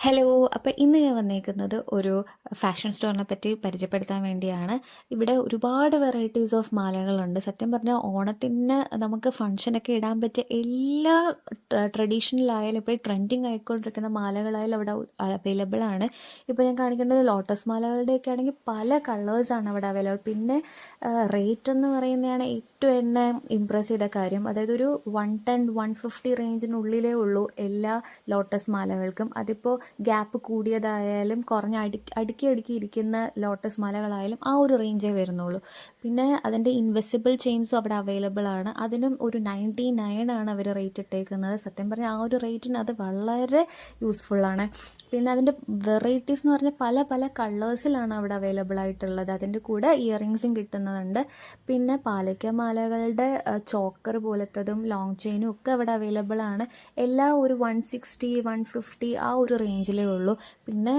Hello. അപ്പോൾ ഇന്ന് ഞാൻ വന്നേക്കുന്നത് ഒരു ഫാഷൻ സ്റ്റോറിനെ പറ്റി പരിചയപ്പെടുത്താൻ വേണ്ടിയാണ്. ഇവിടെ ഒരുപാട് വെറൈറ്റീസ് ഓഫ് മാലകളുണ്ട്. സത്യം പറഞ്ഞാൽ ഓണത്തിന് നമുക്ക് ഫംഗ്ഷനൊക്കെ ഇടാൻ പറ്റിയ എല്ലാ ട്രഡീഷണൽ ആയാലും ഇപ്പോൾ ട്രെൻഡിങ് ആയിക്കൊണ്ടിരിക്കുന്ന മാലകളായാലും അവിടെ അവൈലബിൾ ആണ്. ഇപ്പോൾ ഞാൻ കാണിക്കുന്നത് ലോട്ടസ് മാലകളുടെയൊക്കെ ആണെങ്കിൽ പല കളേഴ്സാണ് അവിടെ അവൈലബിൾ. പിന്നെ റേറ്റ് എന്ന് പറയുന്നതാണ് ഏറ്റവും എന്നെ ഇമ്പ്രസ് ചെയ്ത കാര്യം. അതായത് ഒരു 110-150 റേഞ്ചിനുള്ളിലേ ഉള്ളൂ എല്ലാ ലോട്ടസ് മാലകൾക്കും. അതിപ്പോൾ ഗ്യാപ്പ് കൂടിയതായാലും കുറഞ്ഞ അടുക്കി ഇരിക്കുന്ന ലോട്ടസ് മാലകളായാലും ആ ഒരു റേഞ്ചേ വരുന്നുള്ളൂ. പിന്നെ അതിൻ്റെ ഇൻവിസിബിൾ ചെയിൻസും അവിടെ അവൈലബിൾ ആണ്. അതിനും ഒരു 99 ആണ് അവർ റേറ്റ് ഇട്ടേക്കുന്നത്. സത്യം പറഞ്ഞാൽ ആ ഒരു റേറ്റിന് അത് വളരെ യൂസ്ഫുള്ളാണ്. പിന്നെ അതിൻ്റെ വെറൈറ്റീസ് എന്ന് പറഞ്ഞാൽ പല പല കളേഴ്സിലാണ് അവിടെ അവൈലബിൾ ആയിട്ടുള്ളത്. അതിൻ്റെ കൂടെ ഇയറിങ്സും കിട്ടുന്നതുണ്ട്. പിന്നെ പാലക്ക മാലകളുടെ ചോക്കർ പോലത്തതും ലോങ് ചെയിനും ഒക്കെ അവിടെ അവൈലബിൾ ആണ്. എല്ലാം ഒരു 160-150 ആ ഒരു റേഞ്ചിലേ ഉള്ളൂ. പിന്നെ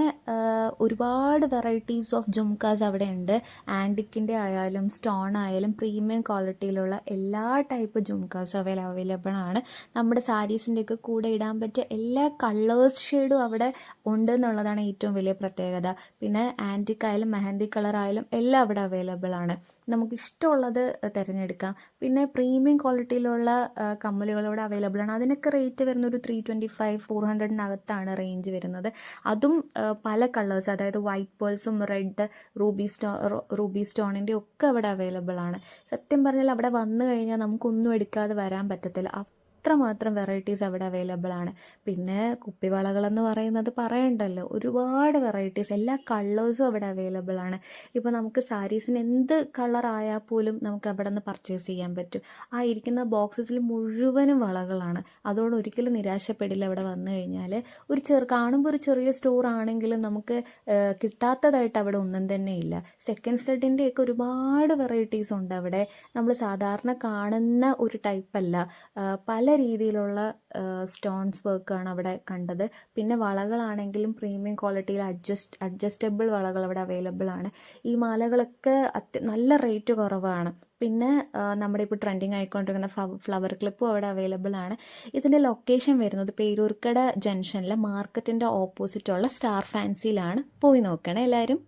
ഒരുപാട് വെറൈറ്റീസ് ഓഫ് ജുംക്കാസ് അവിടെ ഉണ്ട്. ആൻറ്റിക്കിൻ്റെ ആയാലും സ്റ്റോൺ ആയാലും പ്രീമിയം ക്വാളിറ്റിയിലുള്ള എല്ലാ ടൈപ്പ് ജുംക്കാസും അവൈലബിൾ ആണ്. നമ്മുടെ സാരീസിൻ്റെയൊക്കെ കൂടെ ഇടാൻ പറ്റിയ എല്ലാ കളേഴ്സ് ഷെയ്ഡും അവിടെ ഉണ്ട് എന്നുള്ളതാണ് ഏറ്റവും വലിയ പ്രത്യേകത. പിന്നെ ആൻറ്റിക് ആയാലും മെഹന്തി കളർ ആയാലും എല്ലാം അവിടെ അവൈലബിൾ ആണ്. നമുക്ക് ഇഷ്ടമുള്ളത് തിരഞ്ഞെടുക്കാം. പിന്നെ പ്രീമിയം ക്വാളിറ്റിയിലുള്ള കമ്മലുകൾ ഇവിടെ അവൈലബിൾ ആണ്. അതിനൊക്കെ റേറ്റ് വരുന്ന ഒരു 325-400 റേഞ്ച് വരുന്നത്. അതും പല കളേഴ്സ്, അതായത് വൈറ്റ് പേൾസും റെഡ് റൂബി സ്റ്റോണിൻ്റെ ഒക്കെ അവിടെ അവൈലബിൾ ആണ്. സത്യം പറഞ്ഞാൽ അവിടെ വന്നു കഴിഞ്ഞാൽ നമുക്കൊന്നും എടുക്കാതെ വരാൻ പറ്റത്തില്ല. അത്രമാത്രം വെറൈറ്റീസ് അവിടെ അവൈലബിൾ ആണ്. പിന്നെ കുപ്പിവളകളെന്ന് പറയുന്നത് പറയണ്ടല്ലോ, ഒരുപാട് വെറൈറ്റീസ്, എല്ലാ കളേഴ്സും അവിടെ അവൈലബിൾ ആണ്. ഇപ്പോൾ നമുക്ക് സാരീസിന് എന്ത് കളറായാൽ പോലും നമുക്ക് അവിടെ നിന്ന് പർച്ചേസ് ചെയ്യാൻ പറ്റും. ആ ഇരിക്കുന്ന ബോക്സസിൽ മുഴുവനും വളകളാണ്. അതോട് ഒരിക്കലും നിരാശപ്പെടില്ല അവിടെ വന്നു കഴിഞ്ഞാൽ. കാണുമ്പോൾ ഒരു ചെറിയ സ്റ്റോർ ആണെങ്കിലും നമുക്ക് കിട്ടാത്തതായിട്ട് അവിടെ ഒന്നും തന്നെ ഇല്ല. സെക്കൻഡ് സ്റ്റഡിൻ്റെയൊക്കെ ഒരുപാട് വെറൈറ്റീസ് ഉണ്ട് അവിടെ. നമ്മൾ സാധാരണ കാണുന്ന ഒരു ടൈപ്പല്ല, പല രീതിയിലുള്ള സ്റ്റോൺസ് വർക്കാണ് അവിടെ കണ്ടത്. പിന്നെ വളകളാണെങ്കിലും പ്രീമിയം ക്വാളിറ്റിയിൽ അഡ്ജസ്റ്റബിൾ വളകൾ അവിടെ അവൈലബിൾ ആണ്. ഈ മാലകളൊക്കെ നല്ല റേറ്റ് കുറവാണ്. പിന്നെ നമ്മുടെ ഇപ്പോൾ ട്രെൻഡിങ് ആയിക്കൊണ്ടിരിക്കുന്ന ഫ്ലവർ ക്ലിപ്പും അവിടെ അവൈലബിൾ ആണ്. ഇതിൻ്റെ ലൊക്കേഷൻ വരുന്നത് പേരൂർക്കട ജംഗ്ഷനിലെ മാർക്കറ്റിൻ്റെ ഓപ്പോസിറ്റുള്ള സ്റ്റാർ ഫാൻസിയിലാണ്. പോയി നോക്കണേ എല്ലാവരും.